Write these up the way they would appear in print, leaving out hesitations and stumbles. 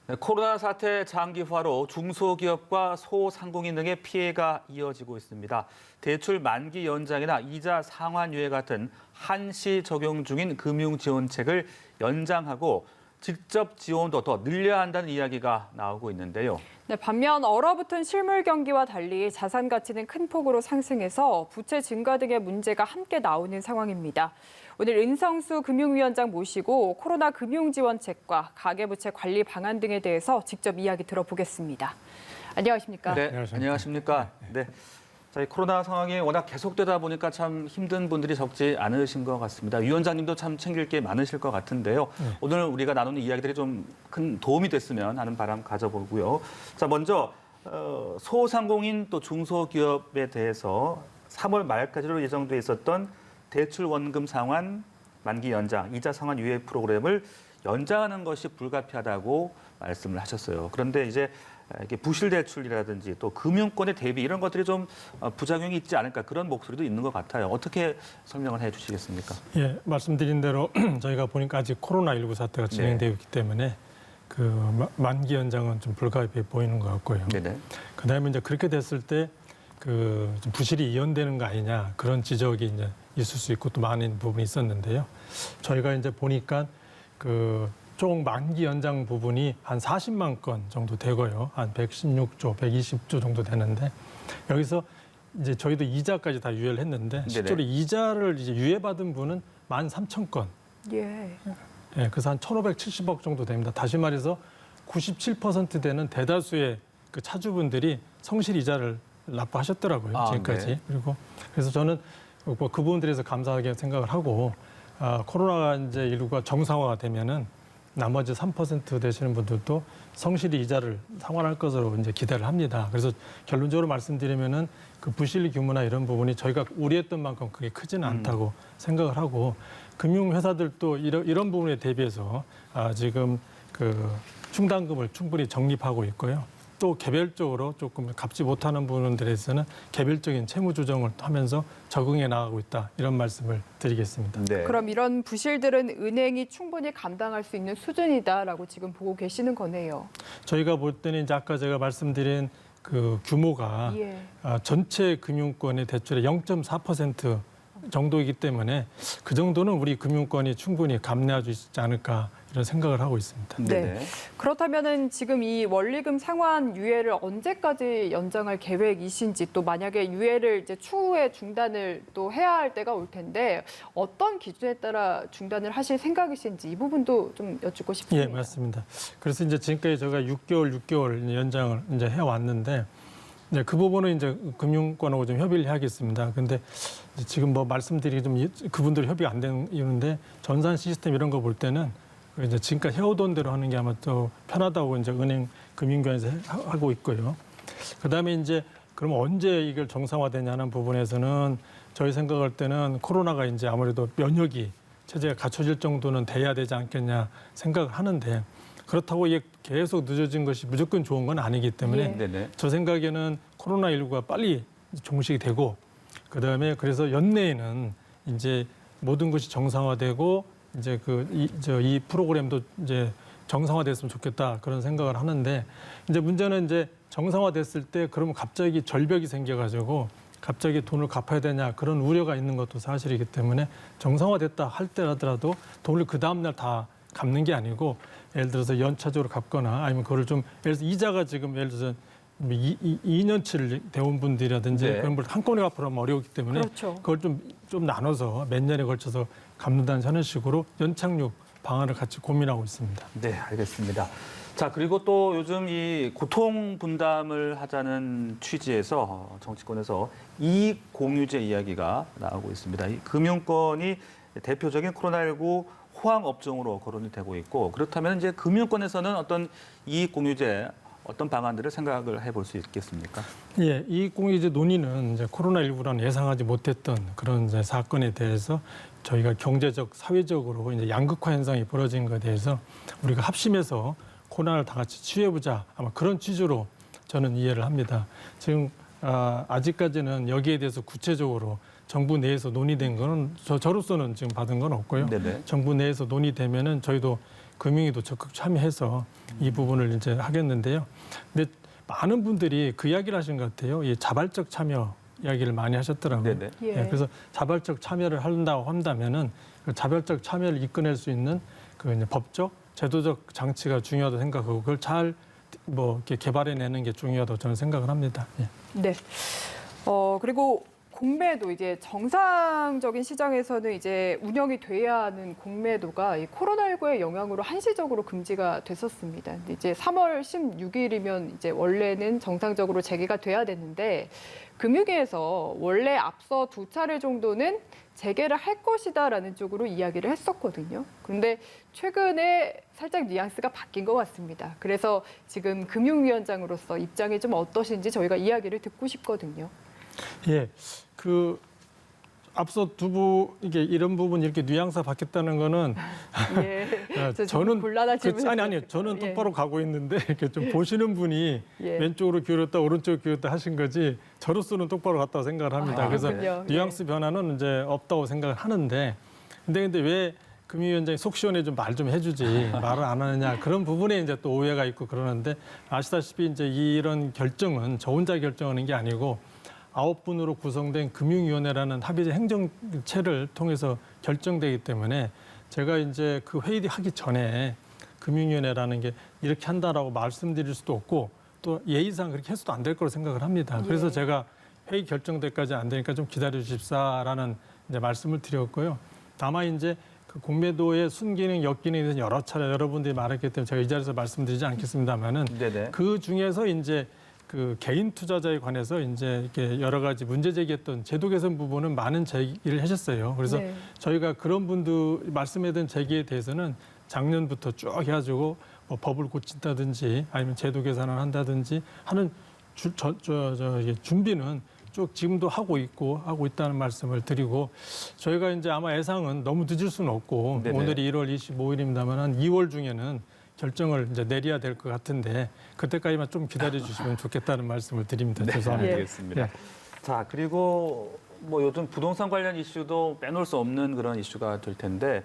네, 코로나 사태 장기화로 중소기업과 소상공인 등의 피해가 이어지고 있습니다. 대출 만기 연장이나 이자 상환 유예 같은 한시 적용 중인 금융지원책을 연장하고 직접 지원도 더 늘려야 한다는 이야기가 나오고 있는데요. 네, 반면 얼어붙은 실물 경기와 달리 자산 가치는 큰 폭으로 상승해서 부채 증가 등의 문제가 함께 나오는 상황입니다. 오늘 은성수 금융위원장 모시고 코로나 금융지원책과 가계부채 관리 방안 등에 대해서 직접 이야기 들어보겠습니다. 안녕하십니까? 네, 안녕하십니까? 네. 자, 이 코로나 상황이 워낙 계속되다 보니까 참 힘든 분들이 적지 않으신 것 같습니다. 위원장님도 참 챙길 게 많으실 것 같은데요. 오늘 우리가 나누는 이야기들이 좀 큰 도움이 됐으면 하는 바람 가져보고요. 자, 먼저 소상공인 또 중소기업에 대해서 3월 말까지로 예정돼 있었던 대출 원금 상환 만기 연장, 이자 상환 유예 프로그램을 연장하는 것이 불가피하다고 말씀을 하셨어요. 그런데 이제 이게 부실 대출이라든지 또 금융권의 대비 이런 것들이 좀 부작용이 있지 않을까 그런 목소리도 있는 것 같아요. 어떻게 설명을 해 주시겠습니까? 예, 말씀드린 대로 저희가 보니까 아직 코로나19 사태가 진행되어 있기 때문에 그 만기 연장은 좀 불가피해 보이는 것 같고요. 네네. 그다음에 이제 그렇게 됐을 때 그 부실이 이연되는 거 아니냐 그런 지적이 이제 있을 수 있고 또 많은 부분이 있었는데요. 저희가 이제 보니까 그 총 만기 연장 부분이 한 40만 건 정도 되고요. 한 116조, 120조 정도 되는데 여기서 이제 저희도 이자까지 다 유예를 했는데 실제로 이자를 이제 유예받은 분은 13,000건. 예. 예, 그래서 한 1,570억 정도 됩니다. 다시 말해서 97% 되는 대다수의 그 차주분들이 성실 이자를 납부하셨더라고요. 지금까지. 네. 그리고 그래서 저는 그 부분들에서 감사하게 생각을 하고 코로나가 이제 일부가 정상화가 되면은 나머지 3% 되시는 분들도 성실히 이자를 상환할 것으로 이제 기대를 합니다. 그래서 결론적으로 말씀드리면은 그 부실 규모나 이런 부분이 저희가 우려했던 만큼 그게 크지는 않다고 생각을 하고 금융회사들도 이런 부분에 대비해서 지금 그 충당금을 충분히 적립하고 있고요. 또 개별적으로 조금 갚지 못하는 부분들에서는 개별적인 채무 조정을 하면서 적응해 나가고 있다. 이런 말씀을 드리겠습니다. 네. 그럼 이런 부실들은 은행이 충분히 감당할 수 있는 수준이다라고 지금 보고 계시는 거네요. 저희가 볼 때는 이제 아까 제가 말씀드린 그 규모가 예. 전체 금융권의 대출의 0.4% 정도이기 때문에 그 정도는 우리 금융권이 충분히 감내할 수 있지 않을까 이런 생각을 하고 있습니다. 네. 그렇다면은 지금 이 원리금 상환 유예를 언제까지 연장할 계획이신지 또 만약에 유예를 이제 추후에 중단을 또 해야 할 때가 올 텐데 어떤 기준에 따라 중단을 하실 생각이신지 이 부분도 좀 여쭙고 싶습니다. 예, 맞습니다. 그래서 이제 지금까지 제가 6개월 연장을 이제 해왔는데 이제 그 부분은 이제 금융권하고 좀 협의를 해야겠습니다. 근데 지금 뭐 말씀드리기 좀 그분들 협의가 안 되는 이유인데 전산 시스템 이런 거 볼 때는 이제 지금까지 해오던 대로 하는 게 아마 더 편하다고 이제 은행 금융권에서 하고 있고요. 그다음에 이제 그럼 언제 이걸 정상화되냐는 부분에서는 저희 생각할 때는 코로나가 이제 아무래도 면역이 체제가 갖춰질 정도는 돼야 되지 않겠냐 생각을 하는데 그렇다고 이게 계속 늦어진 것이 무조건 좋은 건 아니기 때문에 저 생각에는 코로나19가 빨리 종식이 되고 그다음에 그래서 연내에는 이제 모든 것이 정상화되고 이제 이 프로그램도 이제 정상화됐으면 좋겠다 그런 생각을 하는데 이제 문제는 이제 정상화됐을 때 그러면 갑자기 절벽이 생겨가지고 갑자기 돈을 갚아야 되냐 그런 우려가 있는 것도 사실이기 때문에 정상화됐다 할 때라도 돈을 그 다음 날 다 갚는 게 아니고 예를 들어서 연차적으로 갚거나 아니면 그걸 좀 예를 들어서 이자가 지금 예를 들어서 2년치를 대운 분들이라든지 그런 걸 한꺼번에 갚으면 어려우기 때문에 그걸 좀 나눠서 몇 년에 걸쳐서 갚는다는 하는 식으로 연착륙 방안을 같이 고민하고 있습니다. 네, 알겠습니다. 자, 그리고 또 요즘 이 고통 분담을 하자는 취지에서 정치권에서 이익 공유제 이야기가 나오고 있습니다. 이 금융권이 대표적인 코로나19 호황 업종으로 거론이 되고 있고 그렇다면 이제 금융권에서는 어떤 이익 공유제 어떤 방안들을 생각을 해볼 수 있겠습니까? 예, 이익 공유제 논의는 이제 코로나19라는 예상하지 못했던 그런 이제 사건에 대해서 저희가 경제적, 사회적으로 이제 양극화 현상이 벌어진 것에 대해서 우리가 합심해서 코로나를 다 같이 치유해보자 아마 그런 취지로 저는 이해를 합니다. 지금 아직까지는 여기에 대해서 구체적으로 정부 내에서 논의된 거는 저로서는 지금 받은 건 없고요. 정부 내에서 논의되면은 저희도 금융위도 적극 참여해서 이 부분을 이제 하겠는데요. 근데 많은 분들이 그 이야기를 하신 것 같아요. 이 자발적 참여 이야기를 많이 하셨더라고요. 네네. 예. 예, 그래서 자발적 참여를 한다고 한다면은 그 자발적 참여를 이끌어낼 수 있는 그 이제 법적, 제도적 장치가 중요하다고 생각하고 그걸 잘 뭐 이렇게 개발해내는 게 중요하다고 저는 생각을 합니다. 예. 네. 그리고 공매도 이제 정상적인 시장에서는 이제 운영이 돼야 하는 공매도가 이 코로나19의 영향으로 한시적으로 금지가 됐었습니다. 근데 이제 3월 16일이면 이제 원래는 정상적으로 재개가 돼야 되는데 금융위에서 원래 앞서 2차례 정도는 재개를 할 것이다라는 쪽으로 이야기를 했었거든요. 그런데 최근에 살짝 뉘앙스가 바뀐 것 같습니다. 그래서 지금 금융위원장으로서 입장이 좀 어떠신지 저희가 이야기를 듣고 싶거든요. 예, 그 앞서 이게 이런 부분 이렇게 뉘앙스가 바뀌었다는 거는 예. 저는 곤란한 질문. 아니요, 저는 똑바로 가고 있는데 이렇게 좀 보시는 분이 예. 왼쪽으로 기울였다 오른쪽으로 기울였다 하신 거지 저로서는 똑바로 갔다고 생각을 합니다. 그래서 그렇군요. 뉘앙스 변화는 이제 없다고 생각을 하는데 근데 왜 금융위원장이 속 시원해 좀 말 좀 해주지 말을 안 하느냐 그런 부분에 이제 또 오해가 있고 그러는데 아시다시피 이제 이런 결정은 저 혼자 결정하는 게 아니고 9분으로 구성된 금융위원회라는 합의제 행정체를 통해서 결정되기 때문에 제가 이제 그 회의하기 전에 금융위원회라는 게 이렇게 한다라고 말씀드릴 수도 없고 또 예의상 그렇게 해서도 안 될 거로 생각을 합니다. 그래서 예. 제가 회의 결정 때까지 안 되니까 좀 기다려 주십사라는 이제 말씀을 드렸고요. 다만 이제 그 공매도의 순기능, 역기능에 대해서 여러 차례 여러분들이 말했기 때문에 제가 이 자리에서 말씀드리지 않겠습니다만은 네네. 그 중에서 이제 그 개인 투자자에 관해서 이제 이렇게 여러 가지 문제 제기했던 제도 개선 부분은 많은 제기를 하셨어요. 그래서 네. 저희가 그런 분들 말씀해둔 제기에 대해서는 작년부터 쭉 해가지고 뭐 법을 고친다든지 아니면 제도 개선을 한다든지 하는 준비는 쭉 지금도 하고 있다는 말씀을 드리고 저희가 이제 아마 예상은 너무 늦을 수는 없고 네네. 오늘이 1월 25일입니다만 한 2월 중에는 결정을 이제 내려야 될 것 같은데 그때까지만 좀 기다려 주시면 좋겠다는 말씀을 드립니다. 죄송합니다. 예. 알겠습니다. 예. 자, 그리고 뭐 요즘 부동산 관련 이슈도 빼놓을 수 없는 그런 이슈가 될 텐데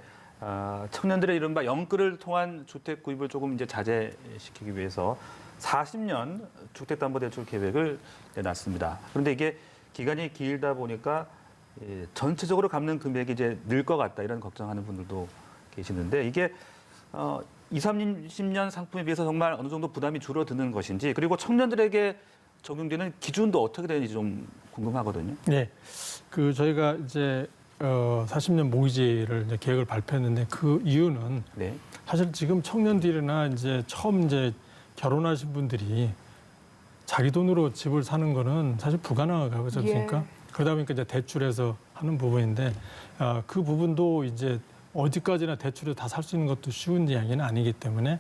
청년들의 이른바 영끌을 통한 주택 구입을 조금 이제 자제시키기 위해서 40년 주택담보대출 계획을 내놨습니다. 그런데 이게 기간이 길다 보니까 전체적으로 갚는 금액이 이제 늘 것 같다 이런 걱정하는 분들도 계시는데 이게 20, 30년 상품에 비해서 정말 어느 정도 부담이 줄어드는 것인지 그리고 청년들에게 적용되는 기준도 어떻게 되는지 좀 궁금하거든요. 네, 그 저희가 이제 40년 모기지를 이제 계획을 발표했는데 그 이유는 네. 사실 지금 청년들이나 이제 처음 이제 결혼하신 분들이 자기 돈으로 집을 사는 거는 사실 불가능하고 그렇지 않습니까? 예. 그러다 보니까 이제 대출해서 하는 부분인데 그 부분도 이제 어디까지나 대출을 다 살 수 있는 것도 쉬운 이야기는 아니기 때문에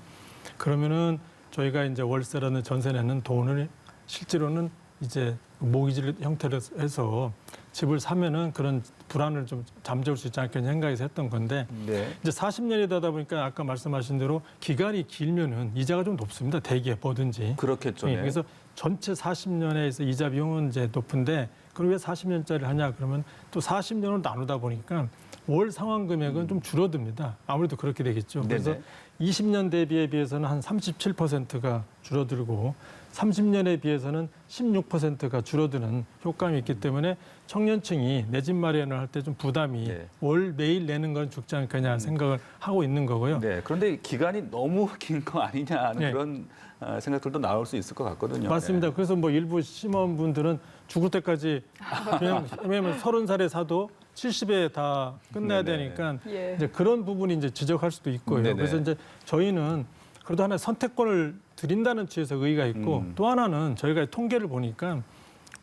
그러면은 저희가 이제 월세라는 전세 내는 돈을 실제로는 이제 모기지 형태로 해서 집을 사면은 그런 불안을 좀 잠재울 수 있지 않겠냐 생각해서 했던 건데 네. 이제 40년이 되다 보니까 아까 말씀하신 대로 기간이 길면은 이자가 좀 높습니다. 대기에 뭐든지. 그렇겠죠. 네. 그래서 전체 40년에서 이자 비용은 이제 높은데 그럼 왜 40년짜리를 하냐 그러면 또 40년을 나누다 보니까 월 상환 금액은 좀 줄어듭니다. 아무래도 그렇게 되겠죠. 그래서 네네. 20년 대비에 비해서는 한 37%가 줄어들고 30년에 비해서는 16%가 줄어드는 효과가 있기 때문에 청년층이 내 집 마련을 할 때 좀 부담이 네. 월 매일 내는 건 죽지 않겠냐 생각을 하고 있는 거고요. 네. 그런데 기간이 너무 긴 거 아니냐 하는 네. 그런 생각들도 나올 수 있을 것 같거든요. 맞습니다. 네. 그래서 뭐 일부 심원분들은 죽을 때까지 그냥 왜냐하면 30살에 사도 70에 다 끝내야 네네. 되니까 예. 이제 그런 부분이 이제 지적할 수도 있고요. 네네. 그래서 이제 저희는 그래도 하나의 선택권을 드린다는 취지에서 의의가 있고 또 하나는 저희가 통계를 보니까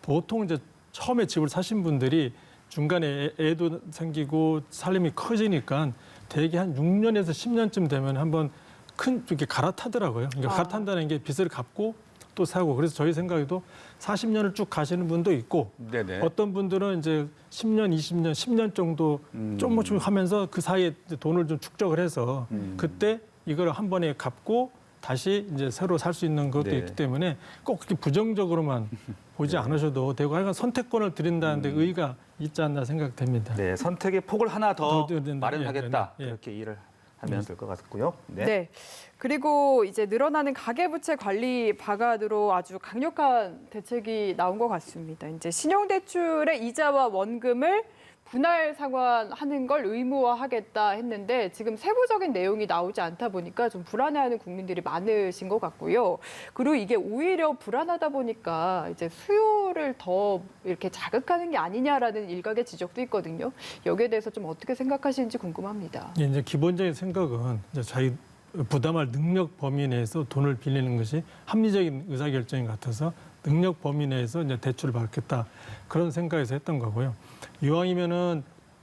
보통 이제 처음에 집을 사신 분들이 중간에 애도 생기고 살림이 커지니까 대개 한 6년에서 10년쯤 되면 한번 큰 이렇게 갈아타더라고요. 그러니까 갈아탄다는 게 빚을 갚고 또 사고 그래서 저희 생각에도 40년을 쭉 가시는 분도 있고 네네. 어떤 분들은 이제 10년, 20년, 10년 정도 조금씩 하면서 그 사이에 이제 돈을 좀 축적을 해서 그때 이걸 한 번에 갚고 다시 이제 새로 살 수 있는 것도 네. 있기 때문에 꼭 그렇게 부정적으로만 보지 않으셔도 되고 하여간 선택권을 드린다는데 의의가 있지 않나 생각됩니다. 네, 선택의 폭을 하나 더 더 드린다. 마련하겠다. 예, 예. 그렇게 일을 하면 될 것 같고요. 네. 그리고 이제 늘어나는 가계부채 관리 방안으로 아주 강력한 대책이 나온 것 같습니다. 이제 신용대출의 이자와 원금을 분할 상환하는 걸 의무화하겠다 했는데 지금 세부적인 내용이 나오지 않다 보니까 좀 불안해하는 국민들이 많으신 것 같고요. 그리고 이게 오히려 불안하다 보니까 이제 수요를 더 이렇게 자극하는 게 아니냐라는 일각의 지적도 있거든요. 여기에 대해서 좀 어떻게 생각하시는지 궁금합니다. 이제 기본적인 생각은 이제 자기 부담할 능력 범위 내에서 돈을 빌리는 것이 합리적인 의사결정인 것 같아서 능력 범위 내에서 이제 대출을 받겠다 그런 생각에서 했던 거고요. 이왕이면은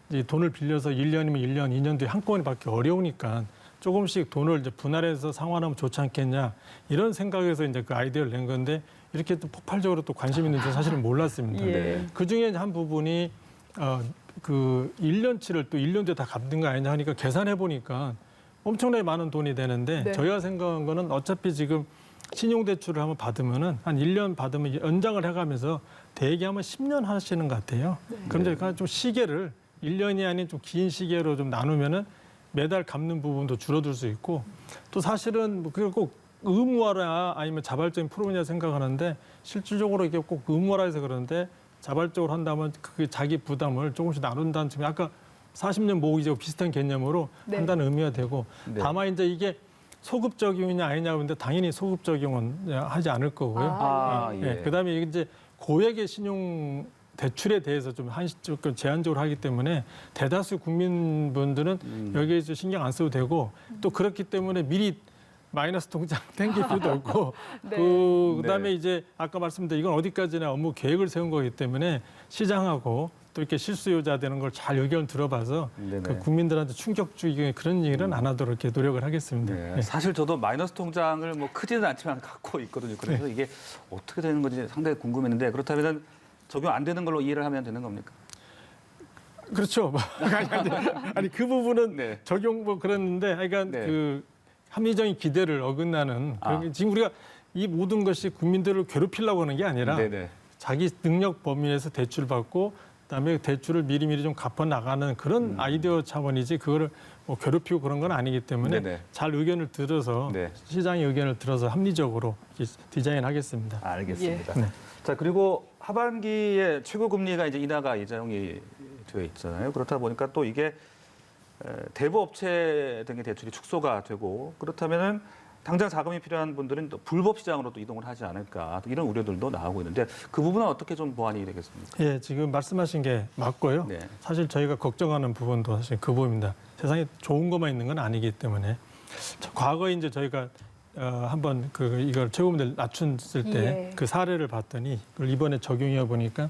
이제 돈을 빌려서 1년이면 1년, 2년 뒤에 한꺼번에 받기 어려우니까 조금씩 돈을 이제 분할해서 상환하면 좋지 않겠냐 이런 생각에서 이제 그 아이디어를 낸 건데 이렇게 또 폭발적으로 또 관심 있는 줄 사실은 몰랐습니다. 예. 그 중에 한 부분이 그 1년치를 또 1년 뒤에 다 갚는 거 아니냐 하니까 계산해 보니까 엄청나게 많은 돈이 되는데 네. 저희가 생각한 거는 어차피 지금 신용대출을 한번 받으면은 한 1년 받으면 연장을 해가면서 대개 아마 10년 하시는 것 같아요. 그럼 이제 좀 시계를 1년이 아닌 좀 긴 시계로 좀 나누면은 매달 갚는 부분도 줄어들 수 있고 또 사실은 뭐 그걸 꼭 의무화라 아니면 자발적인 프로그램이라 생각하는데 실질적으로 이게 꼭 의무화라 해서 그러는데 자발적으로 한다면 그게 자기 부담을 조금씩 나눈다는 점이 아까 40년 모으기제와 비슷한 개념으로 네. 한다는 의미가 되고 네. 다만 이제 이게 소급 적용이냐 아니냐 근데 당연히 소급 적용은 하지 않을 거고요. 예. 그다음에 이제 고액의 신용 대출에 대해서 좀 조금 제한적으로 하기 때문에 대다수 국민분들은 여기에 좀 신경 안 써도 되고 또 그렇기 때문에 미리 마이너스 통장 땡길 필요도 없고 네. 그다음에 네. 이제 아까 말씀드린 이건 어디까지나 업무 계획을 세운 거기 때문에 시장하고 또 이렇게 실수요자 되는 걸 잘 의견 들어봐서 네네. 그 국민들한테 충격 주기 그런 얘기는 안 하도록 이렇게 노력을 하겠습니다. 네. 네. 사실 저도 마이너스 통장을 뭐 크지는 않지만 갖고 있거든요. 그래서 이게 어떻게 되는 건지 상당히 궁금했는데 그렇다면 적용 안 되는 걸로 이해를 하면 되는 겁니까? 그렇죠. 아니 그 부분은 네. 적용 뭐 그랬는데, 그러니까 네. 그 합리적인 기대를 어긋나는 지금 우리가 이 모든 것이 국민들을 괴롭히려고 하는 게 아니라 네네. 자기 능력 범위 내에서 대출 받고 그다음에 대출을 미리미리 좀 갚아 나가는 그런 아이디어 차원이지 그거를 뭐 괴롭히고 그런 건 아니기 때문에 네네. 잘 의견을 들어서 네. 시장의 의견을 들어서 합리적으로 디자인하겠습니다. 알겠습니다. 네. 자 그리고 하반기에 최고 금리가 이제 인하가 예정이 되어 있잖아요. 그렇다 보니까 또 이게 대부 업체 등의 대출이 축소가 되고 그렇다면은 당장 자금이 필요한 분들은 또 불법 시장으로 또 이동을 하지 않을까 또 이런 우려들도 나오고 있는데 그 부분은 어떻게 좀 보완이 되겠습니까? 예, 지금 말씀하신 게 맞고요. 네. 사실 저희가 걱정하는 부분도 사실 그 부분입니다. 세상에 좋은 것만 있는 건 아니기 때문에 과거에 이제 저희가 한번 이걸 최고금리를 낮췄을 때 그 사례를 봤더니 그걸 이번에 적용해 보니까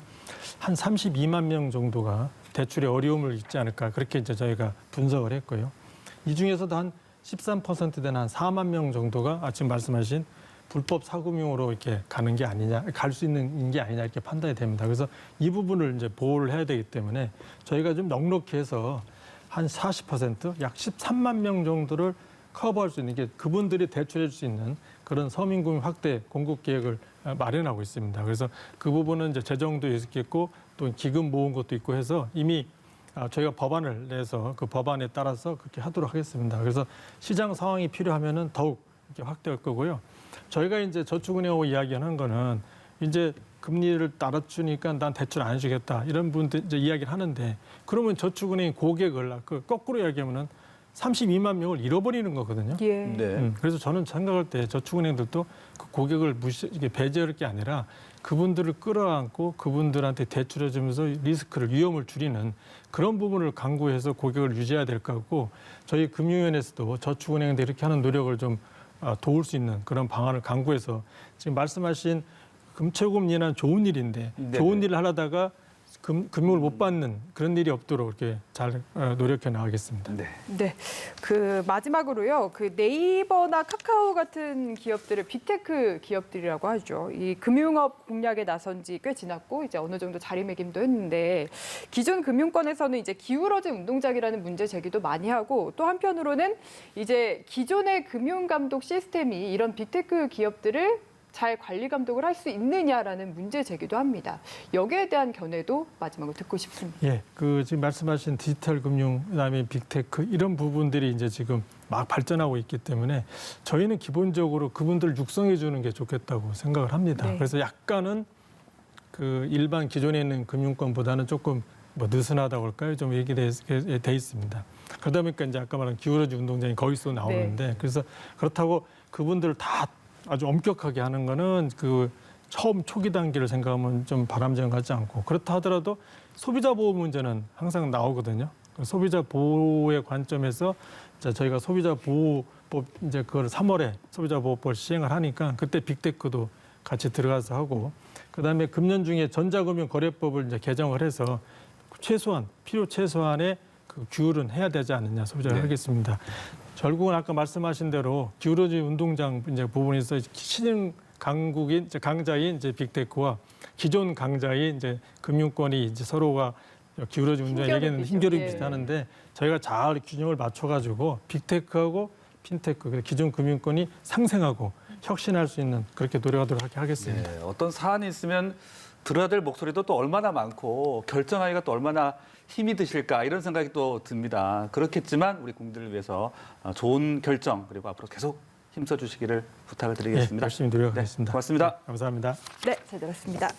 한 32만 명 정도가 대출에 어려움을 잊지 않을까 그렇게 이제 저희가 분석을 했고요. 이 중에서도 한 13% 되는 한 4만 명 정도가 지금 말씀하신 불법 사금융으로 이렇게 가는 게 아니냐, 갈 수 있는 게 아니냐 이렇게 판단이 됩니다. 그래서 이 부분을 이제 보호를 해야 되기 때문에 저희가 좀 넉넉히 해서 한 40%, 약 13만 명 정도를 커버할 수 있는 게 그분들이 대출해 줄 수 있는 그런 서민금융 확대 공급 계획을 마련하고 있습니다. 그래서 그 부분은 이제 재정도 있겠고 또 기금 모은 것도 있고 해서 이미 저희가 법안을 내서 그 법안에 따라서 그렇게 하도록 하겠습니다. 그래서 시장 상황이 필요하면은 더욱 이렇게 확대할 거고요. 저희가 이제 저축은행하고 이야기하는 거는 이제 금리를 낮추니까 난 대출 안 해주겠다 이런 분들 이제 이야기를 하는데 그러면 저축은행이 고객을 거꾸로 이야기하면은 32만 명을 잃어버리는 거거든요. 예. 네. 그래서 저는 생각할 때 저축은행들도 그 고객을 배제할 게 아니라 그분들을 끌어안고 그분들한테 대출해주면서 리스크를 위험을 줄이는 그런 부분을 강구해서 고객을 유지해야 될 것 같고 저희 금융위원회에서도 저축은행들 이렇게 하는 노력을 좀 도울 수 있는 그런 방안을 강구해서 지금 말씀하신 최고금리는 좋은 일인데 네네. 좋은 일을 하려다가 금융을 못 받는 그런 일이 없도록 이렇게 잘 노력해 나가겠습니다. 네. 네. 그 마지막으로요. 그 네이버나 카카오 같은 기업들을 빅테크 기업들이라고 하죠. 이 금융업 공략에 나선 지 꽤 지났고 이제 어느 정도 자리매김도 했는데 기존 금융권에서는 이제 기울어진 운동장이라는 문제 제기도 많이 하고 또 한편으로는 이제 기존의 금융 감독 시스템이 이런 빅테크 기업들을 잘 관리 감독을 할 수 있느냐라는 문제 제기도 합니다. 여기에 대한 견해도 마지막으로 듣고 싶습니다. 예, 그 지금 말씀하신 디지털 금융, 그다음에 빅테크 이런 부분들이 이제 지금 막 발전하고 있기 때문에 저희는 기본적으로 그분들 육성해 주는 게 좋겠다고 생각을 합니다. 네. 그래서 약간은 그 일반 기존에 있는 금융권보다는 조금 뭐 느슨하다고 할까요? 좀 얘기돼 있습니다. 그러다 보니까 이제 아까 말한 기울어진 운동장이 거기서 나오는데 그래서 그렇다고 그분들 다 아주 엄격하게 하는 거는 그 처음 초기 단계를 생각하면 좀 바람직한 것 같지 않고 그렇다 하더라도 소비자 보호 문제는 항상 나오거든요. 소비자 보호의 관점에서 저희가 소비자 보호법 이제 그걸 3월에 소비자 보호법을 시행을 하니까 그때 빅테크도 같이 들어가서 하고 그다음에 금년 중에 전자금융 거래법을 이제 개정을 해서 최소한 필요 최소한의 그 규율은 해야 되지 않느냐 소비자를 하겠습니다. 결국은 아까 말씀하신 대로 기울어진 운동장 이제 부분에서 신흥 강국인 이제 강자인 이제 빅테크와 기존 강자인 이제 금융권이 이제 서로가 기울어진 운동장 얘기는 힘겨루기 비슷하는데 저희가 잘 균형을 맞춰가지고 빅테크하고 핀테크 기존 금융권이 상생하고 혁신할 수 있는 그렇게 노력하도록 하겠습니다. 네, 어떤 사안이 있으면 들어야 될 목소리도 또 얼마나 많고 결정하기가 또 얼마나 힘이 드실까 이런 생각이 또 듭니다. 그렇겠지만 우리 국민들을 위해서 좋은 결정 그리고 앞으로 계속 힘써 주시기를 부탁을 드리겠습니다. 네, 열심히 노력하겠습니다. 네, 고맙습니다. 네, 감사합니다. 네, 잘 들었습니다.